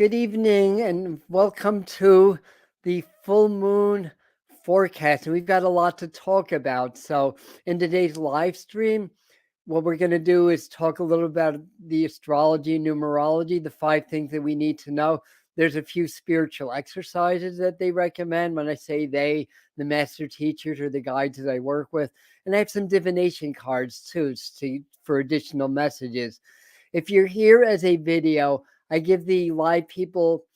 Good evening and welcome to the full moon forecast. And we've got a lot to talk about. So, in today's live stream, what we're going to do is talk a little about the astrology and numerology, the 5 things that we need to know. There's a few spiritual exercises that they recommend. When I say they, the master teachers or the guides that I work with. And I have some divination cards too for additional messages. If you're here as a video, I give the live people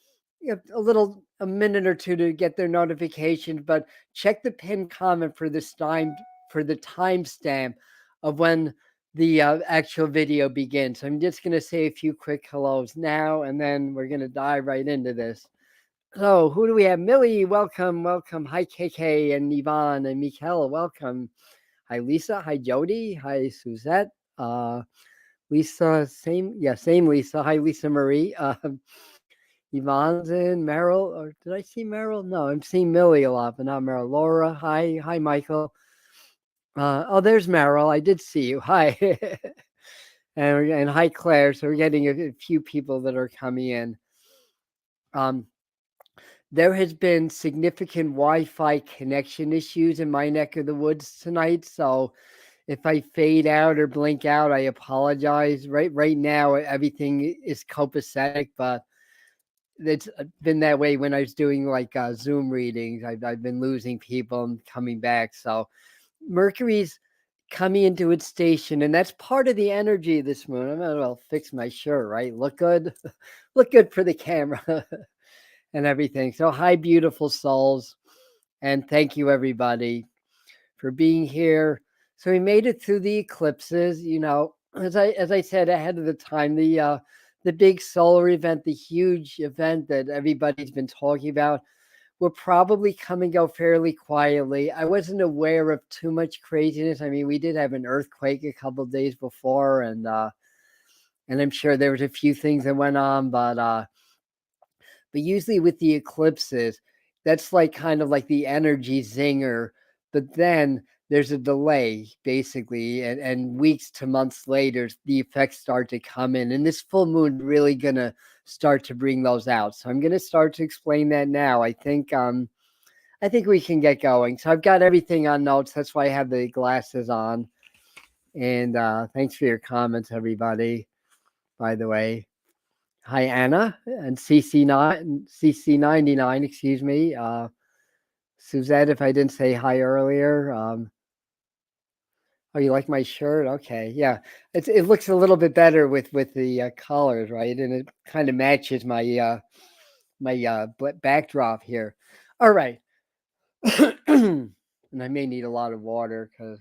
a minute or two to get their notifications, but check the pinned comment for the timestamp of when the actual video begins. I'm just going to say a few quick hellos now, and then we're going to dive right into this. So, who do we have? Millie, welcome. Hi, KK and Yvonne and Mikkel, welcome. Hi, Lisa. Hi, Jody. Hi, Suzette. Lisa, same Lisa. Hi, Lisa Marie. Yvonne's in, Meryl, or did I see Meryl? No, I'm seeing Millie a lot, but not Meryl. Laura, hi, Michael. There's Meryl. I did see you. Hi. and hi, Claire. So we're getting a few people that are coming in. There has been significant Wi-Fi connection issues in my neck of the woods tonight, so if I fade out or blink out, I apologize. Right now, everything is copacetic, but it's been that way when I was doing like Zoom readings. I've been losing people and coming back. So Mercury's coming into its station, and that's part of the energy of this moon. I might as well fix my shirt, right? Look good, look good for the camera and everything. So hi, beautiful souls, and thank you everybody for being here. So we made it through the eclipses. You know, as I said ahead of the time, the big solar event, the huge event that everybody's been talking about, will probably come and go fairly quietly. I wasn't aware of too much craziness. I mean, we did have an earthquake a couple of days before, and I'm sure there was a few things that went on, but usually with the eclipses, that's like kind of like the energy zinger, but then there's a delay basically, and weeks to months later the effects start to come in, and this full moon really gonna start to bring those out. So I'm gonna start to explain that now. I think we can get going. So I've got everything on notes. That's why I have the glasses on. And thanks for your comments, everybody, by the way. Hi, Anna and CC99, excuse me. Suzette, if I didn't say hi earlier. Oh, you like my shirt? Okay, yeah. It looks a little bit better with the colors, right? And it kind of matches my backdrop here. All right. And I may need a lot of water because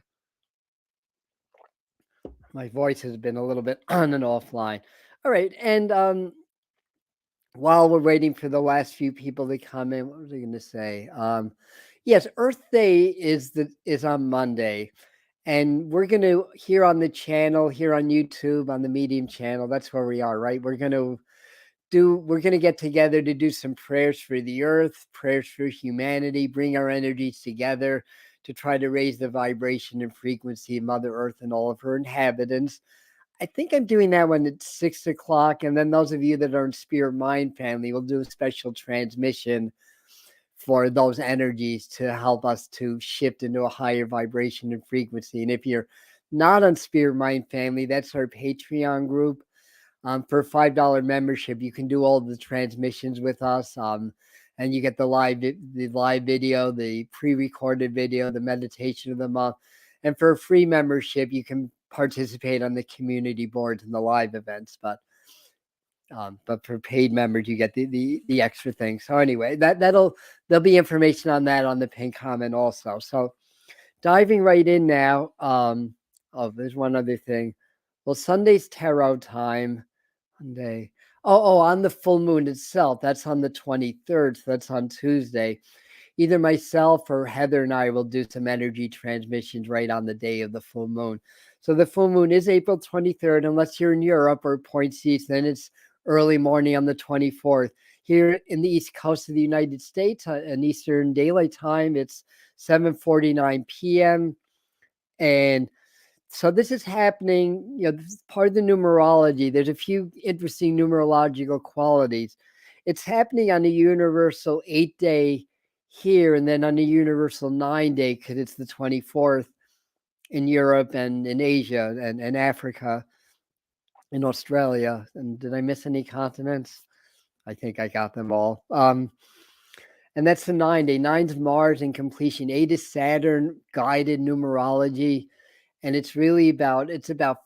my voice has been a little bit on and offline. All right, and while we're waiting for the last few people to come in, what was I going to say? Yes, Earth Day is on Monday, and we're going to here on the channel, here on YouTube, on the Medium channel. That's where we are, right? We're going to get together to do some prayers for the Earth, prayers for humanity, bring our energies together to try to raise the vibration and frequency of Mother Earth and all of her inhabitants. I think I'm doing that one at 6 o'clock. And then those of you that are in Spirit Mind family will do a special transmission for those energies to help us to shift into a higher vibration and frequency. And if you're not on Spirit Mind family, that's our Patreon group. For a $5 membership, you can do all the transmissions with us. And you get the live video, the pre-recorded video, the meditation of the month. And for a free membership, you can participate on the community boards and the live events. But for paid members, you get the extra thing. So anyway, there'll be information on that on the pinned comment also. So diving right in now. There's one other thing. Well, Sunday's tarot time. Monday. On the full moon itself. That's on the 23rd. So that's on Tuesday. Either myself or Heather and I will do some energy transmissions right on the day of the full moon. So the full moon is April 23rd, unless you're in Europe or points east, then it's early morning on the 24th. Here in the East Coast of the United States, in Eastern Daylight Time, it's 7:49 p.m. And so this is happening, this is part of the numerology. There's a few interesting numerological qualities. it's happening on a universal 8-day here, and then on a universal 9-day, because it's the 24th in Europe and in Asia and Africa, in Australia. And did I miss any continents? I think I got them all. And that's the 9-day. 9's Mars in completion. 8 is Saturn guided numerology, and it's really about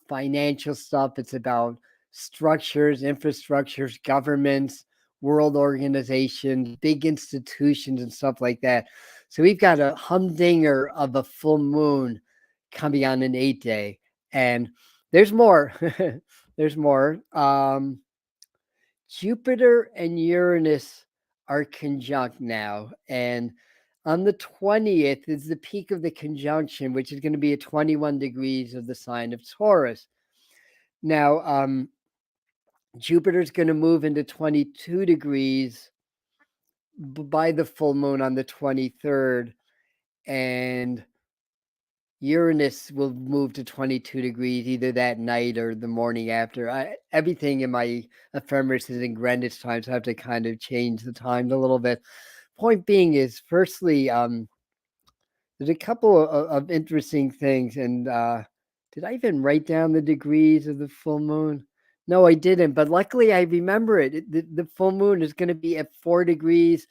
financial stuff. It's about structures, infrastructures, governments, world organizations, big institutions, and stuff like that. So we've got a humdinger of a full moon coming on an 8-day, and there's more. There's more. Jupiter and Uranus are conjunct now, and on the 20th is the peak of the conjunction, which is going to be at 21 degrees of the sign of Taurus. Now, Jupiter's going to move into 22 degrees by the full moon on the 23rd, and Uranus will move to 22 degrees either that night or the morning after. Everything in my ephemeris is in Greenwich time, so I have to kind of change the times a little bit. Point being is, firstly, there's a couple of interesting things. And did I even write down the degrees of the full moon? No, I didn't. But luckily, I remember it. The full moon is going to be at 4 degrees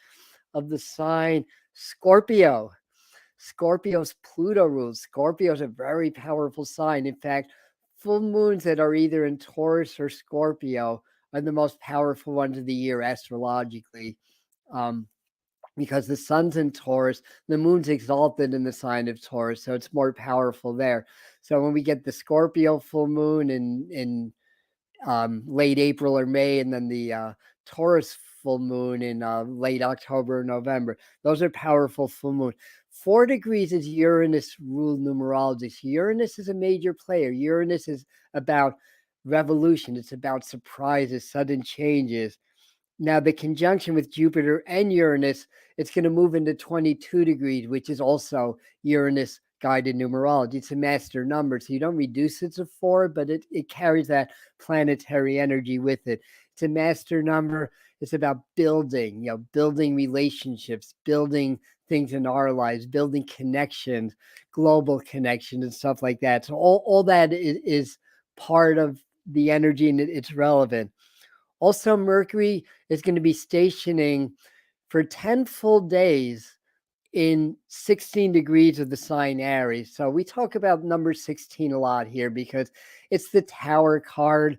of the sign Scorpio. Scorpio's Pluto rules. Scorpio is a very powerful sign. In fact, full moons that are either in Taurus or Scorpio are the most powerful ones of the year astrologically, because the sun's in Taurus, the moon's exalted in the sign of Taurus, so it's more powerful there. So when we get the Scorpio full moon in late April or May, and then the Taurus full moon in late October or November, those are powerful full moon. 4 degrees is Uranus ruled numerology. So Uranus is a major player. Uranus is about revolution. It's about surprises, sudden changes. Now, the conjunction with Jupiter and Uranus, it's going to move into 22 degrees, which is also Uranus guided numerology. It's a master number, so you don't reduce it to 4, but it carries that planetary energy with it. It's a master number. It's about building, building relationships, building things in our lives, building connections, global connections, and stuff like that. So all that is part of the energy, and it's relevant. Also, Mercury is going to be stationing for 10 full days in 16 degrees of the sign Aries. So we talk about number 16 a lot here because it's the Tower card.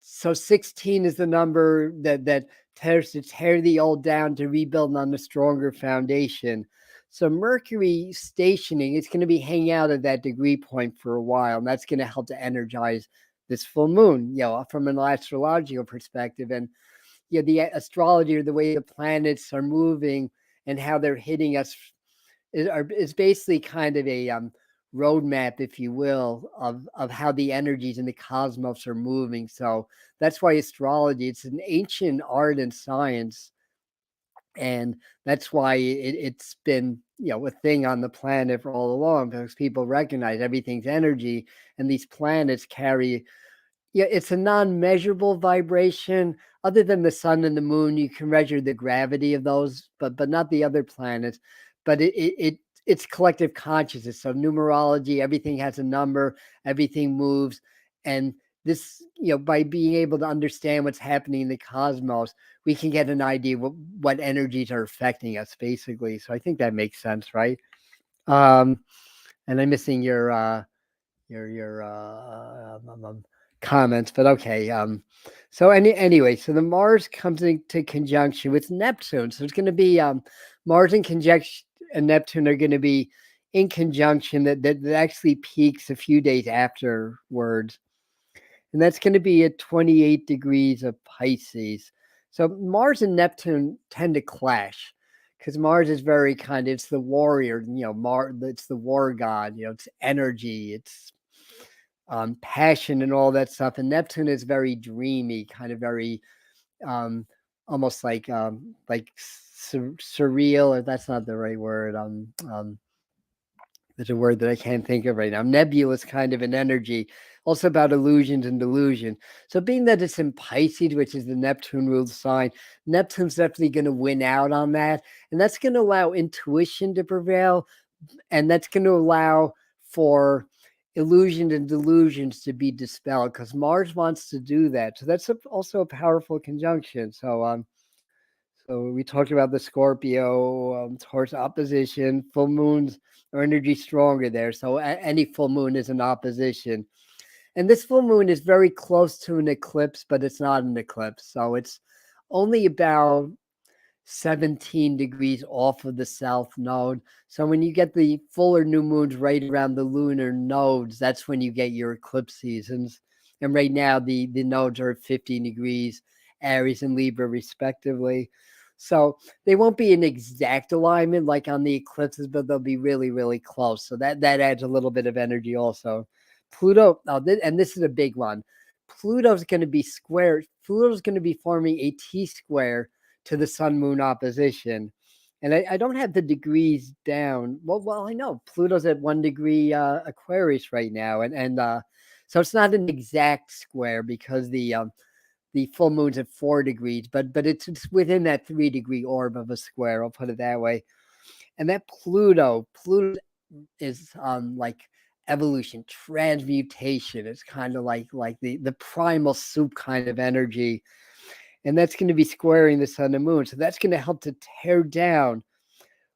So 16 is the number that tears to tear the old down to rebuild on a stronger foundation. So Mercury stationing, it's going to be hanging out at that degree point for a while, and that's going to help to energize this full moon, from an astrological perspective. And the astrology, or the way the planets are moving and how they're hitting us, is basically kind of a roadmap, if you will, of how the energies in the cosmos are moving. So that's why astrology, it's an ancient art and science, and that's why it's been a thing on the planet for all along, because people recognize everything's energy, and these planets carry. It's a non-measurable vibration. Other than the sun and the moon, you can measure the gravity of those, but not the other planets. But it's collective consciousness. So numerology, everything has a number, everything moves, and this, by being able to understand what's happening in the cosmos, we can get an idea what energies are affecting us, basically. So I think that makes sense, right? And I'm missing your comments, but okay. So anyway, so the Mars comes into conjunction with Neptune. So it's going to be Mars and conjunction and Neptune are going to be in conjunction that actually peaks a few days afterwards. And that's going to be at 28 degrees of Pisces. So Mars and Neptune tend to clash because Mars is very it's the warrior, it's the war god, it's energy, it's passion and all that stuff. And Neptune is very dreamy, kind of very almost like surreal, or that's not the right word. There's a word that I can't think of right now. Nebulous kind of an energy, also about illusions and delusion. So being that it's in Pisces, which is the Neptune ruled sign, Neptune's definitely going to win out on that. And that's going to allow intuition to prevail. And that's going to allow for illusions and delusions to be dispelled because Mars wants to do that. So that's also a powerful conjunction. So we talked about the Scorpio, Taurus opposition, full moons are energy stronger there. So any full moon is an opposition. And this full moon is very close to an eclipse, but it's not an eclipse. So it's only about 17 degrees off of the south node. So when you get the fuller new moons right around the lunar nodes, that's when you get your eclipse seasons. And right now the nodes are at 15 degrees, Aries and Libra respectively. So they won't be in exact alignment like on the eclipses, but they'll be really, really close. So that adds a little bit of energy also. Pluto, and this is a big one. Pluto's going to be square. Pluto's going to be forming a T-square to the sun-moon opposition. And I don't have the degrees down. Well, I know Pluto's at 1 degree Aquarius right now. And so it's not an exact square because the full moon's at 4 degrees, but it's within that 3 degree orb of a square. I'll put it that way. And that Pluto is like evolution, transmutation. It's kind of like the primal soup kind of energy. And that's going to be squaring the sun and moon. So that's going to help to tear down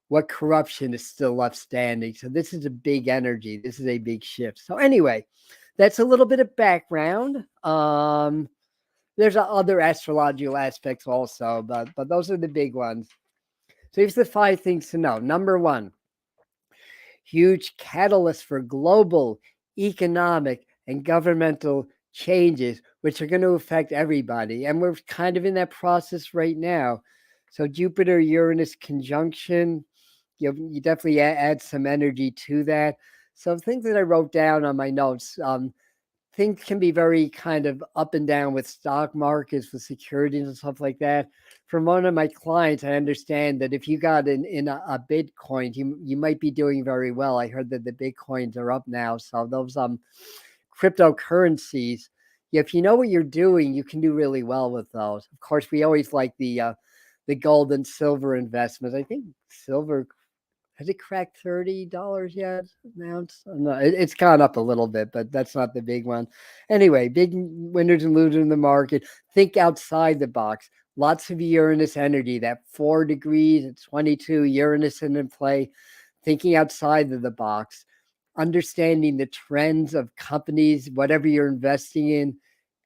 what corruption is still left standing. So this is a big energy. This is a big shift. So anyway, that's a little bit of background. There's other astrological aspects also, but those are the big ones. So here's the 5 things to know. Number 1, huge catalyst for global economic and governmental changes, which are going to affect everybody. And we're kind of in that process right now. So Jupiter-Uranus conjunction, you definitely add some energy to that. So things that I wrote down on my notes, things can be very kind of up and down with stock markets, with securities and stuff like that. From one of my clients, I understand that if you got in a Bitcoin, you might be doing very well. I heard that the Bitcoins are up now. So those cryptocurrencies, if you know what you're doing, you can do really well with those. Of course, we always like the gold and silver investments. I think silver, has it cracked $30 yet? Now no, it's gone up a little bit, but that's not the big one. Anyway, big winners and losers in the market. Think outside the box. Lots of Uranus energy. That 4 degrees at 22, Uranus in play. Thinking outside of the box. Understanding the trends of companies, whatever you're investing in.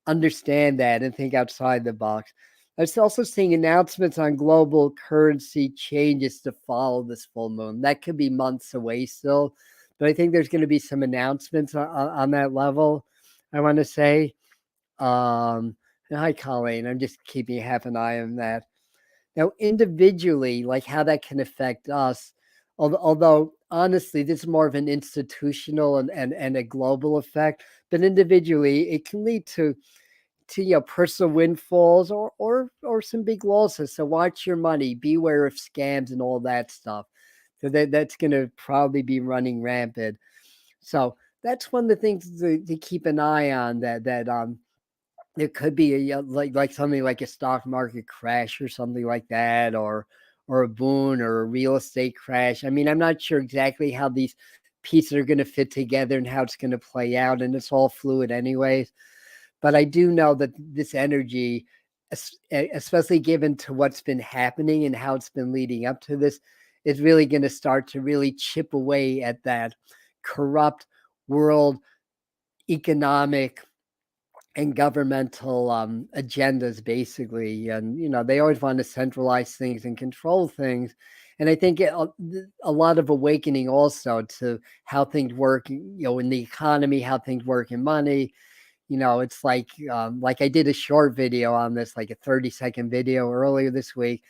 Understand that and think outside the box. I was also seeing announcements on global currency changes to follow this full moon. That could be months away still, but I think there's going to be some announcements on that level. I want to say, hi, Colleen. I'm just keeping half an eye on that. Now, individually, like how that can affect us, although honestly, this is more of an institutional and a global effect, but individually, it can lead to personal windfalls or some big losses. So watch your money, beware of scams and all that stuff. So that's going to probably be running rampant. So that's one of the things to keep an eye on. That there could be like something like a stock market crash or something like that, or a boon or a real estate crash. I mean, I'm not sure exactly how these pieces are going to fit together and how it's going to play out, and it's all fluid anyways. But I do know that this energy, especially given to what's been happening and how it's been leading up to this, is really going to start to really chip away at that corrupt world economic and governmental agendas, basically. And, they always want to centralize things and control things. And I think a lot of awakening also to how things work, in the economy, how things work in money. It's like I did a short video on this, like a 30-second video earlier this week,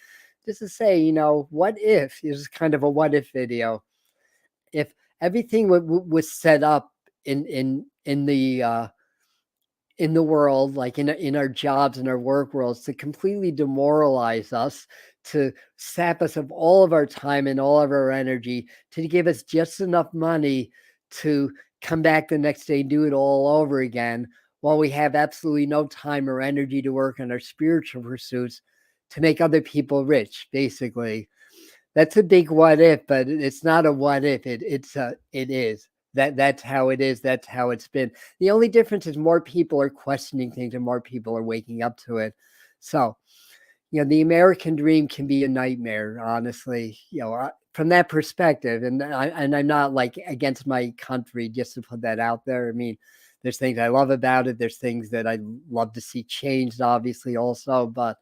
just to say, what if, this is kind of a what if video, if everything was set up in the world, like in our jobs and our work worlds, to completely demoralize us, to sap us of all of our time and all of our energy, to give us just enough money to come back the next day, do it all over again, while we have absolutely no time or energy to work on our spiritual pursuits to make other people rich, basically. That's a big what if, but it's not a what if. It is. That's how it is. That's how it's been. The only difference is more people are questioning things and more people are waking up to it. So, the American dream can be a nightmare, honestly. From that perspective, and I'm not like against my country, just to put that out there. I mean, there's things I love about it. There's things that I'd love to see changed, obviously, also, but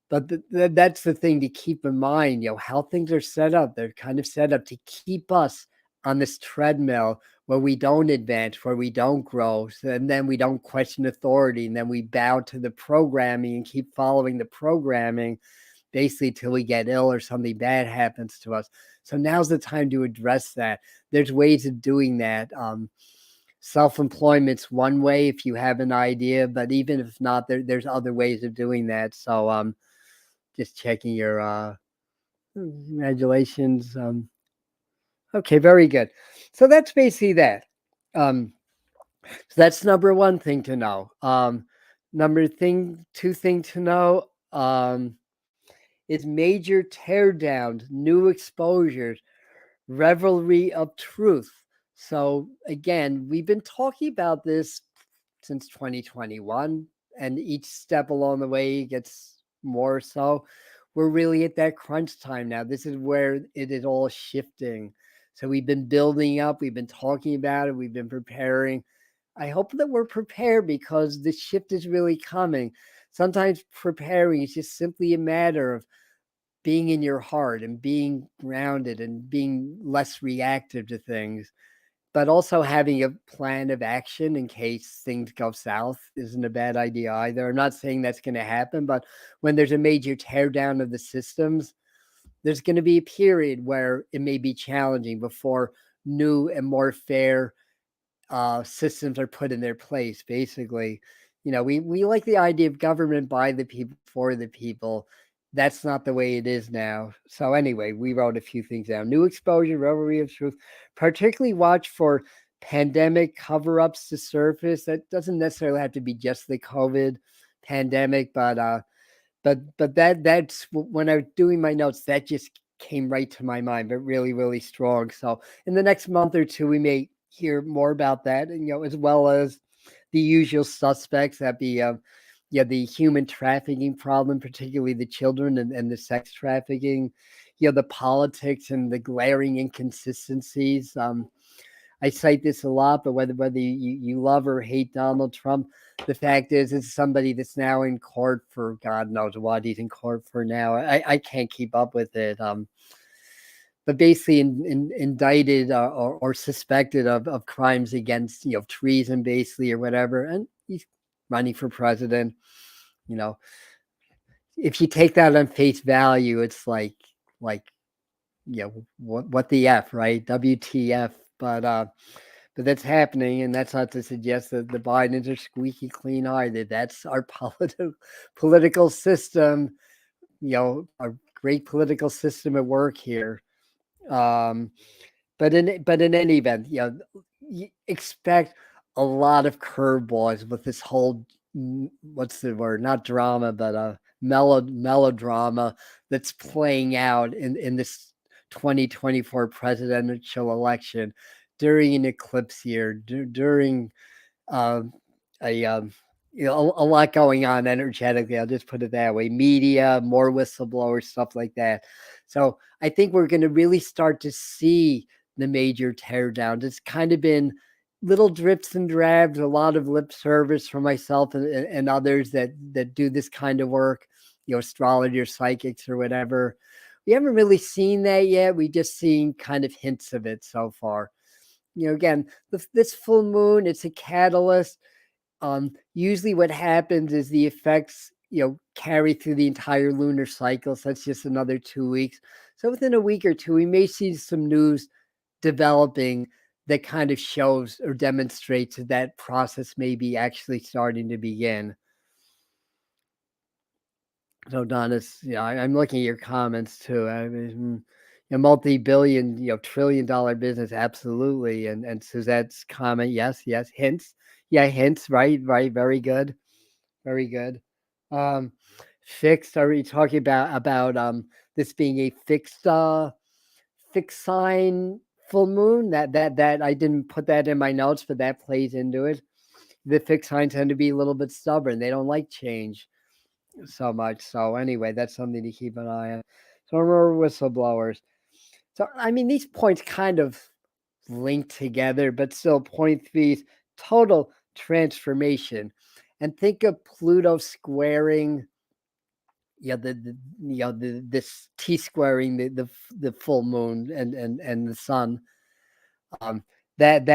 that's the thing to keep in mind, how things are set up. They're kind of set up to keep us on this treadmill where we don't advance, where we don't grow, and then we don't question authority, and then we bow to the programming and keep following the programming, basically till we get ill or something bad happens to us. So now's the time to address that. There's ways of doing that. Self-employment's one way if you have an idea, but even if not, there's other ways of doing that. So just checking your congratulations. Okay, very good. So that's basically that. So that's number one thing to know. Two thing to know is major teardowns, new exposures, revelry of truth. So again, we've been talking about this since 2021, and each step along the way gets more so. We're really at that crunch time now. This is where it is all shifting. So we've been building up, we've been talking about it, we've been preparing. I hope that we're prepared because the shift is really coming. Sometimes preparing is just simply a matter of being in your heart and being grounded and being less reactive to things, but also having a plan of action in case things go south isn't a bad idea either. I'm not saying that's going to happen, but when there's a major teardown of the systems, there's going to be a period where it may be challenging before new and more fair systems are put in their place. Basically, we like the idea of government by the people for the people. That's not the way it is now. So anyway, we wrote a few things down. New exposure, revelry of truth. Particularly watch for pandemic cover-ups to surface. That doesn't necessarily have to be just the COVID pandemic, but that's when I was doing my notes, that just came right to my mind, but really, really strong. So in the next month or two, we may hear more about that, and as well as the usual suspects, that be the human trafficking problem, particularly the children and the sex trafficking, the politics and the glaring inconsistencies. I cite this a lot, but whether you love or hate Donald Trump, the fact is it's somebody that's now in court for God knows what he's in court for now. I can't keep up with it. But basically indicted or suspected of crimes against, treason, basically, or whatever. And he's running for president. If you take that on face value, it's like, what the F, right? WTF. But that's happening, and that's not to suggest that the Bidens are squeaky clean either. That's our political system, our great political system at work here. But in any event, you expect a lot of curveballs with this whole, what's the word? Not drama, but melodrama that's playing out in this 2024 presidential election during an eclipse year, during a a lot going on energetically. I'll just put it that way. Media, more whistleblowers, stuff like that. So I think we're going to really start to see the major teardowns. It's kind of been little drips and drabs, a lot of lip service from myself and others that do this kind of work, astrologers, psychics, or whatever. We haven't really seen that yet. We've just seen kind of hints of it so far. Again, this full moon, it's a catalyst. Usually what happens is the effects, carry through the entire lunar cycle. So that's just another 2 weeks. So within a week or two, we may see some news developing that kind of shows or demonstrates that process may be actually starting to begin. So Donis, I'm looking at your comments too. I mean, a multi-billion, trillion-dollar business, absolutely. And Suzette's comment, yes, yes, hints, yeah, hints, right, right, very good, very good. Um, Fixed. Are we talking about this being a fixed sign full moon? That I didn't put that in my notes, but that plays into it. The fixed signs tend to be a little bit stubborn. They don't like change so much. So anyway, that's something to keep an eye on. So remember whistleblowers. So I mean, these points kind of link together, but still point threes total transformation. And think of Pluto squaring, this T squaring the full moon and the sun. Um, that's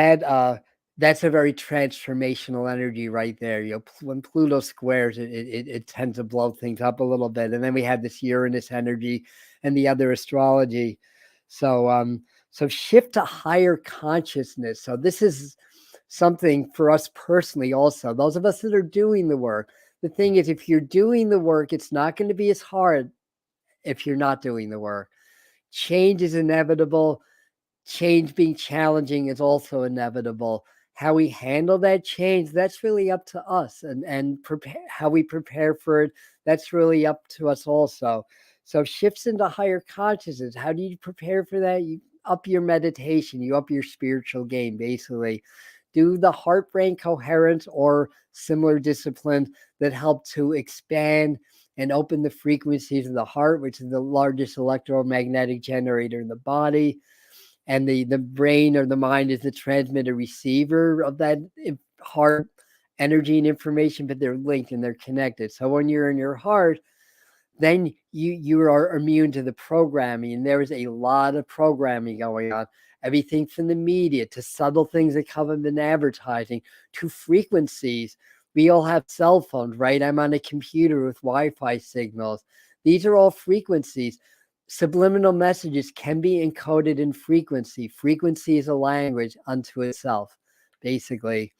a very transformational energy right there. When Pluto squares, it tends to blow things up a little bit, and then we have this Uranus energy and the other astrology. So shift to higher consciousness. So this is something for us personally. Also, those of us that are doing the work. The thing is, if you're doing the work, it's not going to be as hard if you're not doing the work. Change is inevitable. Change being challenging is also inevitable. How we handle that change, that's really up to us, and prepare how we prepare for it, that's really up to us also. So shifts into higher consciousness. How do you prepare for that? You up your meditation, you up your spiritual game, basically. Do the heart brain coherence or similar disciplines that help to expand and open the frequencies of the heart, which is the largest electromagnetic generator in the body. And the brain or the mind is the transmitter receiver of that heart energy and information, but they're linked and they're connected. So when you're in your heart, then you are immune to the programming. And there is a lot of programming going on. Everything from the media to subtle things that come in advertising to frequencies. We all have cell phones, right? I'm on a computer with Wi-Fi signals. These are all frequencies. Subliminal messages can be encoded in frequency. Frequency is a language unto itself, basically.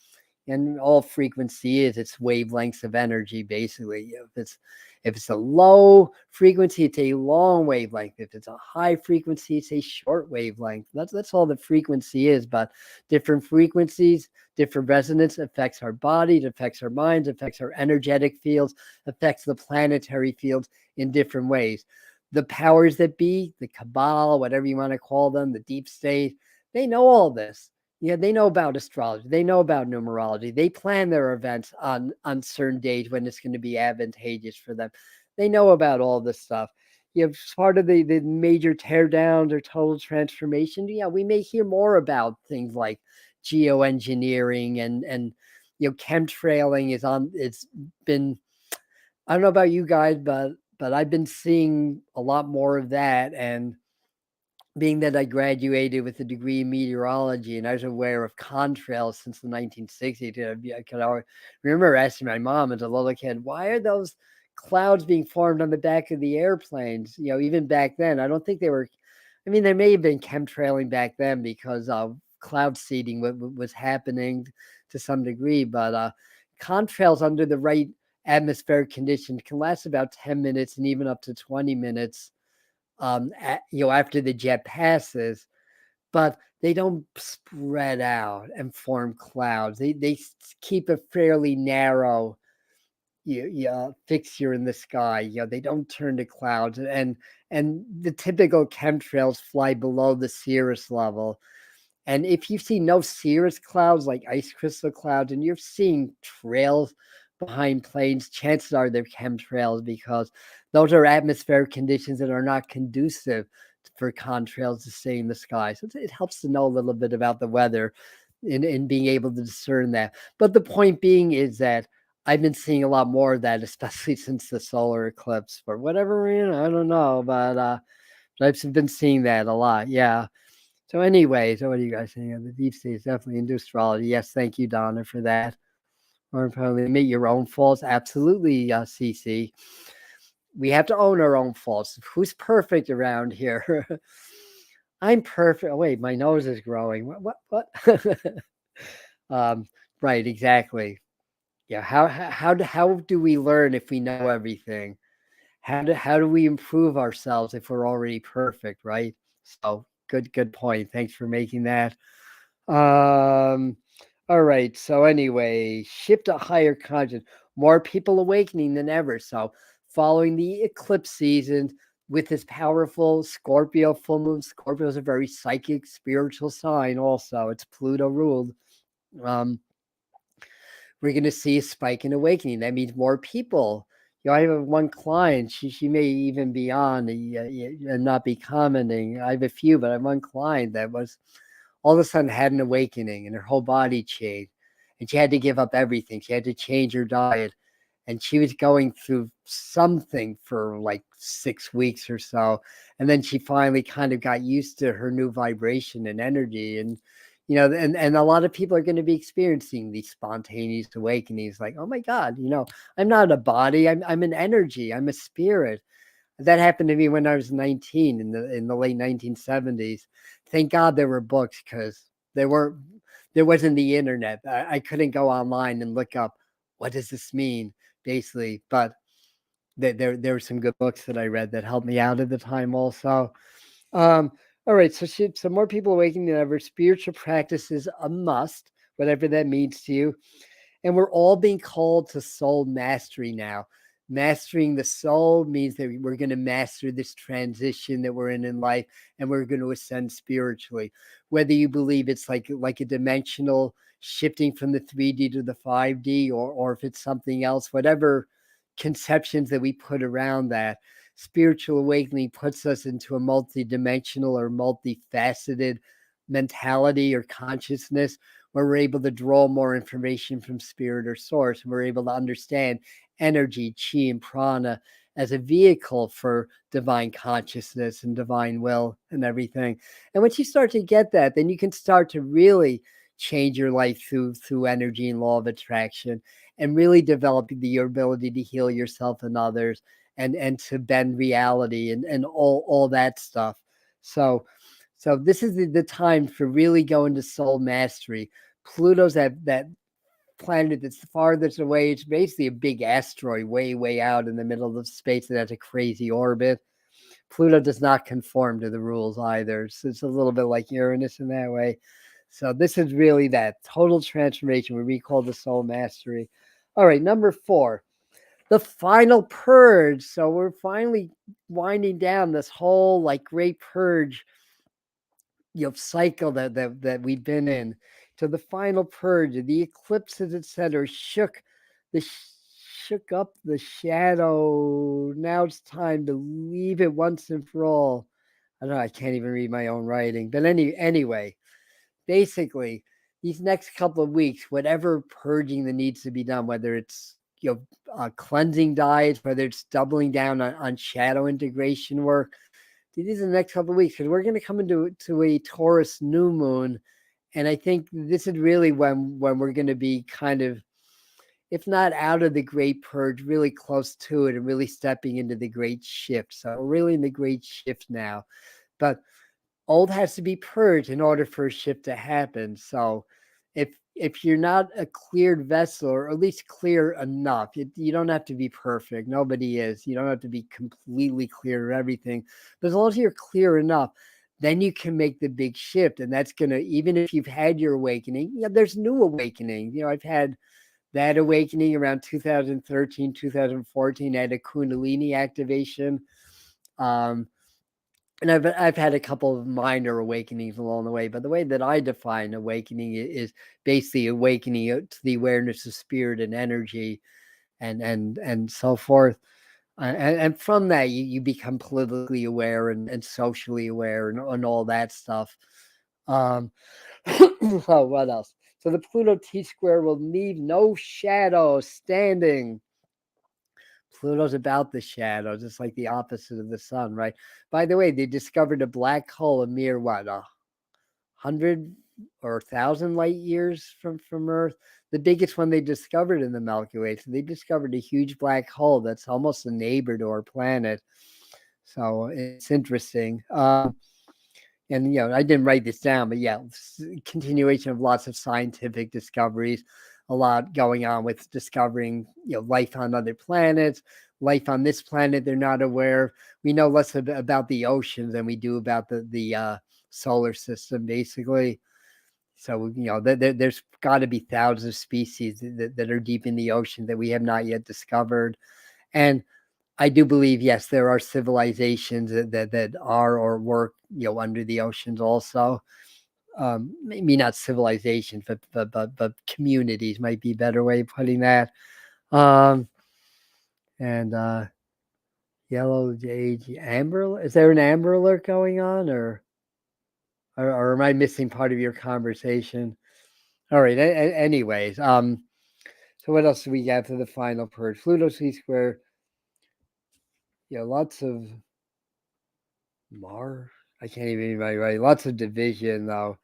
And all frequency is its wavelengths of energy, basically. If it's a low frequency, it's a long wavelength. If it's a high frequency, it's a short wavelength. That's all the frequency is. But different frequencies, different resonance affects our bodies, affects our minds, affects our energetic fields, affects the planetary fields in different ways. The powers that be, the cabal, whatever you want to call them, the deep state, they know all this. Yeah, they know about astrology. They know about numerology. They plan their events on certain days when it's going to be advantageous for them. They know about all this stuff. Part of the major teardowns or total transformation. Yeah, we may hear more about things like geoengineering and chemtrailing is on. It's been, I don't know about you guys, but I've been seeing a lot more of that. And being that I graduated with a degree in meteorology and I was aware of contrails since the 1960s, I could remember asking my mom as a little kid, why are those clouds being formed on the back of the airplanes? Even back then, I don't think they were, I mean, there may have been chemtrailing back then because cloud seeding was happening to some degree, but contrails under the right atmospheric conditions can last about 10 minutes and even up to 20 minutes after the jet passes, but they don't spread out and form clouds. They keep a fairly narrow fixture in the sky. They don't turn to clouds, and the typical chemtrails fly below the cirrus level. And if you see no cirrus clouds like ice crystal clouds, and you're seeing trails behind planes, chances are they're chemtrails because those are atmospheric conditions that are not conducive for contrails to stay in the sky. So it helps to know a little bit about the weather in being able to discern that. But the point being is that I've been seeing a lot more of that, especially since the solar eclipse. For whatever reason, I don't know, but I've been seeing that a lot. Yeah. So anyway, what do you guys think? The deep state is definitely into astrology. Yes, thank you, Donna, for that. Or probably admit your own faults. Absolutely, CC. We have to own our own faults. Who's perfect around here? I'm perfect. Oh, wait, my nose is growing. What? Right, exactly. Yeah. How do we learn if we know everything? How do we improve ourselves if we're already perfect? Right. So good point. Thanks for making that. Um, all right. So anyway, shift to higher conscious. More people awakening than ever. So following the eclipse season with this powerful Scorpio full moon. Scorpio is a very psychic, spiritual sign. Also, it's Pluto ruled. Um, we're going to see a spike in awakening. That means more people. I have one client. She may even be on and not be commenting. I have a few, but I have one client that was all of a sudden had an awakening and her whole body changed, and she had to give up everything. She had to change her diet, and she was going through something for like 6 weeks or so, and then she finally kind of got used to her new vibration and energy. And and a lot of people are going to be experiencing these spontaneous awakenings, like, oh my god, I'm not a body, I'm an energy, I'm a spirit. That happened to me when I was 19 in the late 1970s. Thank God there were books, because there wasn't the internet. I couldn't go online and look up what does this mean, basically. But there were some good books that I read that helped me out at the time also. All right, so more people awakening than ever. Spiritual practice is a must, whatever that means to you. And we're all being called to soul mastery now. Mastering the soul means that we're going to master this transition that we're in life, and we're going to ascend spiritually. Whether you believe it's like a dimensional shifting from the 3D to the 5D, or if it's something else, whatever conceptions that we put around that, spiritual awakening puts us into a multidimensional or multifaceted mentality or consciousness, where we're able to draw more information from spirit or source, and we're able to understand energy, chi, and prana as a vehicle for divine consciousness and divine will and everything. And once you start to get that, then you can start to really change your life through energy and law of attraction, and really develop your ability to heal yourself and others, and to bend reality, and all that stuff. So this is the time for really going to soul mastery. Pluto's that planet that's the farthest away. It's basically a big asteroid way out in the middle of space that has a crazy orbit. Pluto does not conform to the rules either. So it's a little bit like Uranus in that way. So this is really that total transformation where we call the soul mastery. All right, number 4, the final purge. So we're finally winding down this whole like great purge cycle that we've been in. So the final purge, the eclipses, etc., shook up the shadow. Now it's time to leave it once and for all. I don't know, I can't even read my own writing. But anyway, basically, these next couple of weeks, whatever purging that needs to be done, whether it's cleansing diets, whether it's doubling down on shadow integration work, these are the next couple of weeks, because we're going to come into a Taurus new moon, and I think this is really when we're going to be kind of, if not out of the great purge, really close to it, and really stepping into the great shift. So we're really in the great shift now, but old has to be purged in order for a shift to happen. So if you're not a cleared vessel, or at least clear enough, you don't have to be perfect. Nobody is. You don't have to be completely clear of everything. But as long as you're clear enough, then you can make the big shift. And that's going to, even if you've had your awakening, there's new awakening. I've had that awakening around 2013, 2014. I had a Kundalini activation. And I've had a couple of minor awakenings along the way, but the way that I define awakening is basically awakening to the awareness of spirit and energy, and so forth. And from that, you become politically aware and socially aware, and all that stuff. Oh, what else? So the Pluto T-square will leave no shadow standing. Pluto's about the shadows. It's like the opposite of the sun, right? By the way, they discovered a black hole a mere, 100 or 1,000 light years from Earth. The biggest one they discovered in the Milky Way. So they discovered a huge black hole that's almost a neighbor to our planet. So it's interesting. And I didn't write this down, but continuation of lots of scientific discoveries. a lot going on with discovering, life on other planets, life on this planet they're not aware. We know less about the oceans than we do about the solar system, basically. So, there's got to be thousands of species that are deep in the ocean that we have not yet discovered. And I do believe, yes, there are civilizations that are or work, under the oceans also. Maybe not civilizations, but communities might be a better way of putting that. And yellow age, amber. Is there an amber alert going on, or am I missing part of your conversation? All right. Anyways, so what else do we got for the final purge? Pluto C square. Lots of Mars. I can't even right. Lots of division though.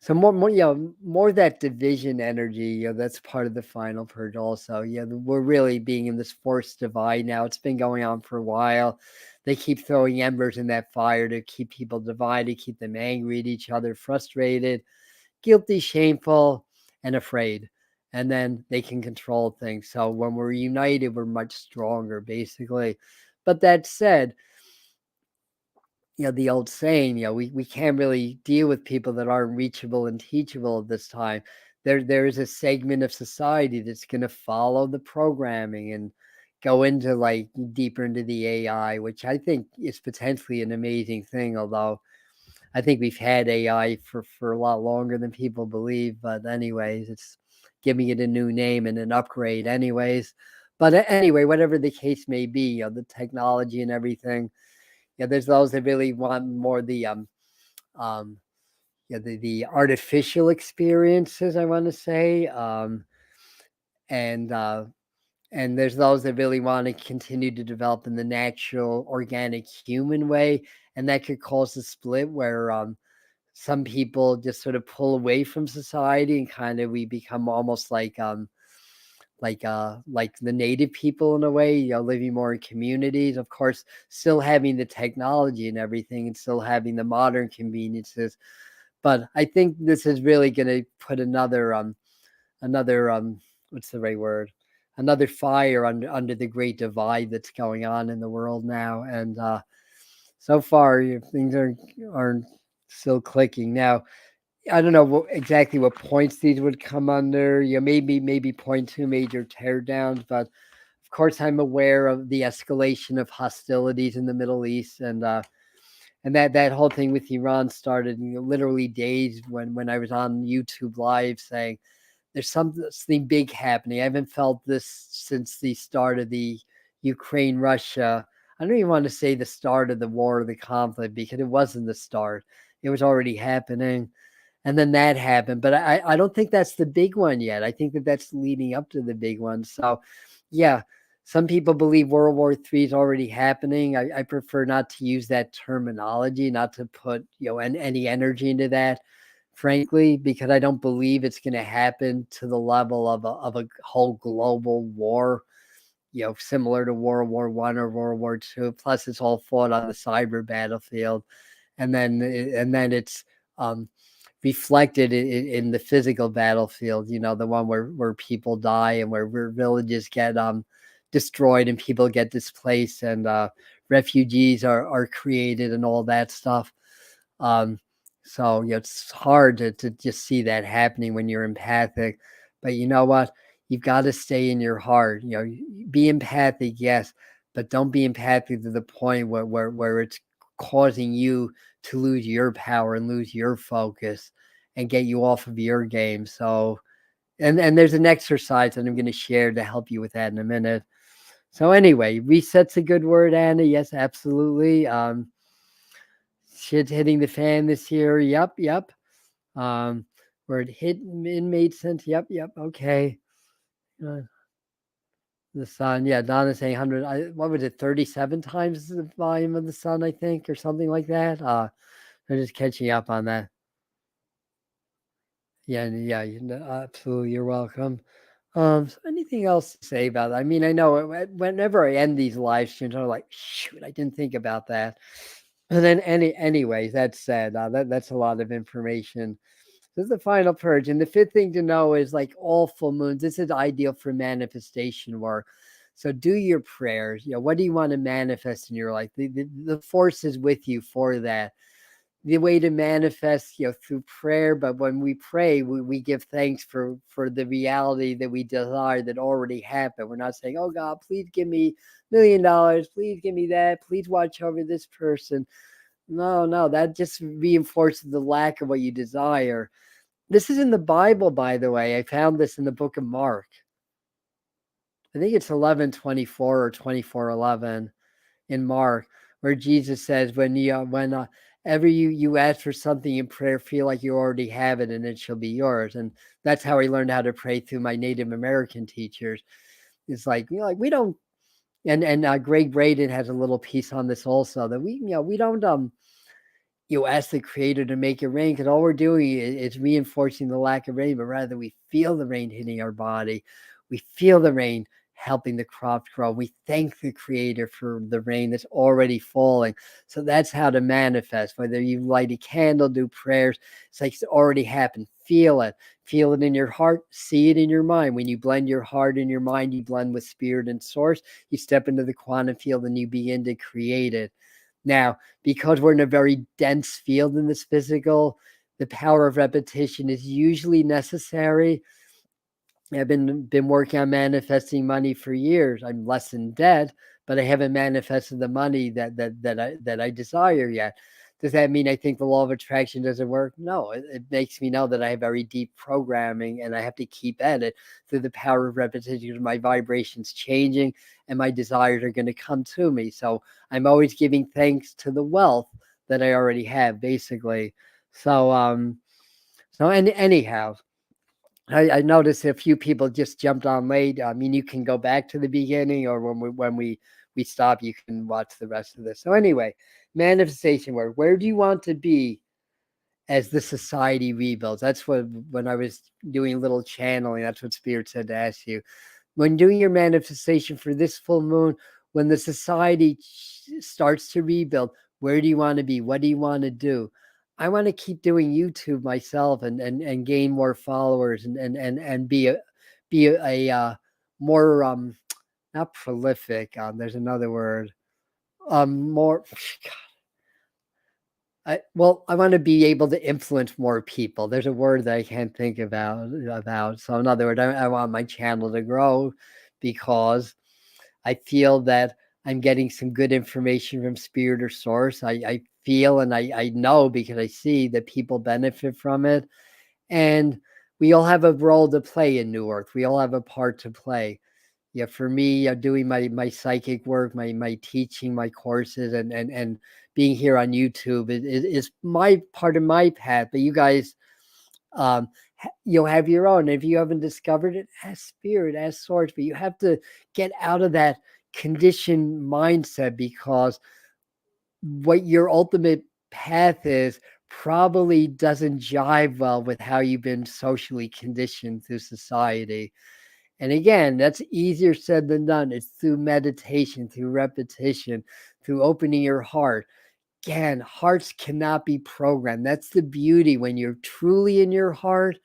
So more that division energy. That's part of the final purge also. We're really being in this forced divide now. It's been going on for a while. They keep throwing embers in that fire to keep people divided, keep them angry at each other, frustrated, guilty, shameful, and afraid. And then they can control things. So when we're united, we're much stronger, basically. But that said, the old saying, we can't really deal with people that aren't reachable and teachable at this time. There is a segment of society that's going to follow the programming and go into like deeper into the AI, which I think is potentially an amazing thing. Although I think we've had AI for a lot longer than people believe. But anyways, it's giving it a new name and an upgrade anyways. But anyway, whatever the case may be, the technology and everything, there's those that really want more the the artificial experiences, I want to say, and there's those that really want to continue to develop in the natural, organic, human way, and that could cause a split where some people just sort of pull away from society and kind of we become almost like the native people in a way, living more in communities, of course, still having the technology and everything and still having the modern conveniences. But I think this is really going to put another what's the right word, another fire under the great divide that's going on in the world now. And so far things aren't still clicking now. I don't know exactly what points these would come under. Maybe point two major teardowns, but of course I'm aware of the escalation of hostilities in the Middle East, and that whole thing with Iran started literally days when I was on YouTube Live saying there's something big happening. I haven't felt this since the start of the Ukraine Russia. I don't even want to say the start of the war or the conflict because it wasn't the start. It was already happening. And then that happened. But I don't think that's the big one yet. I think that's leading up to the big one. So, yeah, some people believe World War III is already happening. I prefer not to use that terminology, not to put any energy into that, frankly, because I don't believe it's going to happen to the level of a whole global war, similar to World War I or World War II. Plus, it's all fought on the cyber battlefield, and then it's reflected in the physical battlefield, the one where people die and where villages get destroyed and people get displaced and refugees are created and all that stuff. So it's hard to just see that happening when you're empathic. But you know what? You've got to stay in your heart. Be empathic, yes, but don't be empathic to the point where it's causing you to lose your power and lose your focus and get you off of your game. So, and there's an exercise that I'm going to share to help you with that in a minute. So anyway, reset's a good word, Anna. Yes, absolutely. Shit's hitting the fan this year. Yep. Where it hit made sense. Yep. Okay. Uh, the sun. Yeah, Donna's saying 100. What was it? 37 times the volume of the sun, I think, or something like that. I'm just catching up on that. Yeah, absolutely. You're welcome. So anything else to say about that? I mean, I know whenever I end these live streams, I'm like, shoot, I didn't think about that. And then anyways, that said, that's a lot of information. This is the final purge. And the fifth thing to know is, like all full moons, this is ideal for manifestation work. So do your prayers. What do you want to manifest in your life? The force is with you for that. The way to manifest, through prayer. But when we pray, we give thanks for the reality that we desire that already happened. We're not saying, oh God, please give me $1 million. Please give me that. Please watch over this person. No, that just reinforces the lack of what you desire. This is in the Bible, by the way. I found this in the book of Mark. I think it's 11:24 or 24:11 in Mark, where Jesus says, whenever you ask for something in prayer, feel like you already have it and it shall be yours. And that's how I learned how to pray through my Native American teachers. It's like, we don't, and Greg Braden has a little piece on this also, that we don't ask the Creator to make it rain, because all we're doing is reinforcing the lack of rain, but rather we feel the rain hitting our body. We feel the rain helping the crops grow. We thank the Creator for the rain that's already falling. So that's how to manifest. Whether you light a candle, do prayers, it's like it's already happened. Feel it. Feel it in your heart. See it in your mind. When you blend your heart and your mind, you blend with spirit and source. You step into the quantum field and you begin to create it. Now, because we're in a very dense field in this physical, the power of repetition is usually necessary. I've been working on manifesting money for years. I'm less in debt, but I haven't manifested the money that I desire yet. Does that mean I think the law of attraction doesn't work? No, it makes me know that I have very deep programming and I have to keep at it through the power of repetition. My vibrations changing and my desires are going to come to me. So I'm always giving thanks to the wealth that I already have, basically. Anyhow, I noticed a few people just jumped on late. I mean, you can go back to the beginning, or when we stop, you can watch the rest of this. So anyway, manifestation work. Where do you want to be as the society rebuilds? That's what, when I was doing a little channeling, that's what Spirit said to ask you. When doing your manifestation for this full moon, when the society starts to rebuild, where do you want to be? What do you want to do? I want to keep doing YouTube myself and gain more followers and be a more not prolific. There's another word. More. I want to be able to influence more people. There's a word that I can't think about. So in other words, I want my channel to grow because I feel that I'm getting some good information from spirit or source. I feel and I know, because I see that people benefit from it. And we all have a role to play in New Earth. We all have a part to play. Yeah, for me, doing my psychic work, my teaching, my courses, and being here on YouTube is my part of my path. But you guys, you'll have your own. If you haven't discovered it, ask spirit, ask source. But you have to get out of that conditioned mindset, because what your ultimate path is probably doesn't jive well with how you've been socially conditioned through society. And again, that's easier said than done. It's through meditation, through repetition, through opening your heart. Again, hearts cannot be programmed. That's the beauty when you're truly in your heart.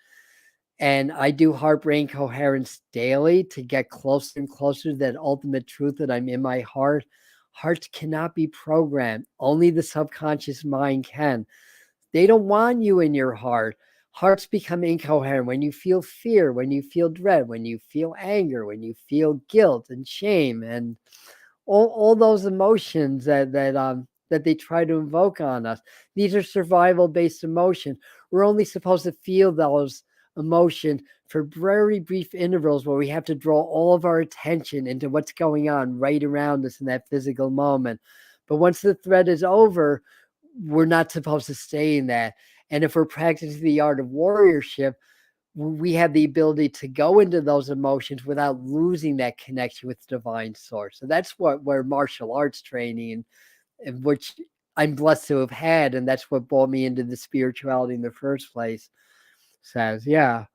And I do heart brain coherence daily to get closer and closer to that ultimate truth that I'm in my heart. Hearts cannot be programmed. Only the subconscious mind can. They don't want you in your heart. Hearts become incoherent when you feel fear, when you feel dread, when you feel anger, when you feel guilt and shame, and all those emotions that they try to invoke on us. These are survival-based emotions. We're only supposed to feel those emotions for very brief intervals where we have to draw all of our attention into what's going on right around us in that physical moment. But once the threat is over, we're not supposed to stay in that. And if we're practicing the art of warriorship, we have the ability to go into those emotions without losing that connection with divine source. So that's where martial arts training, and which I'm blessed to have had, and that's what brought me into the spirituality in the first place, says. Yeah.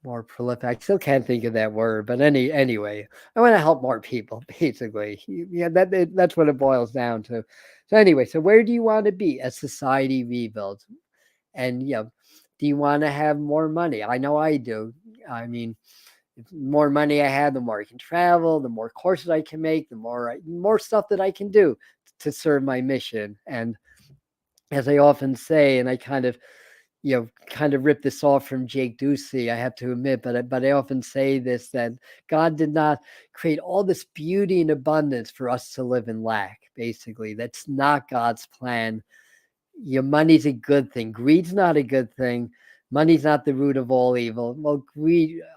more prolific. I still can't think of that word, but anyway, I want to help more people, basically. Yeah, that's what it boils down to. So anyway, so where do you want to be as society rebuilds? And do you want to have more money? I know I do. I mean, the more money I have, the more I can travel, the more courses I can make, the more stuff that I can do to serve my mission. And as I often say, and I kind of rip this off from Jake Ducey, I have to admit, but I often say this, that God did not create all this beauty and abundance for us to live in lack. Basically, that's not God's plan. Your money's a good thing. Greed's not a good thing. Money's not the root of all evil. Well,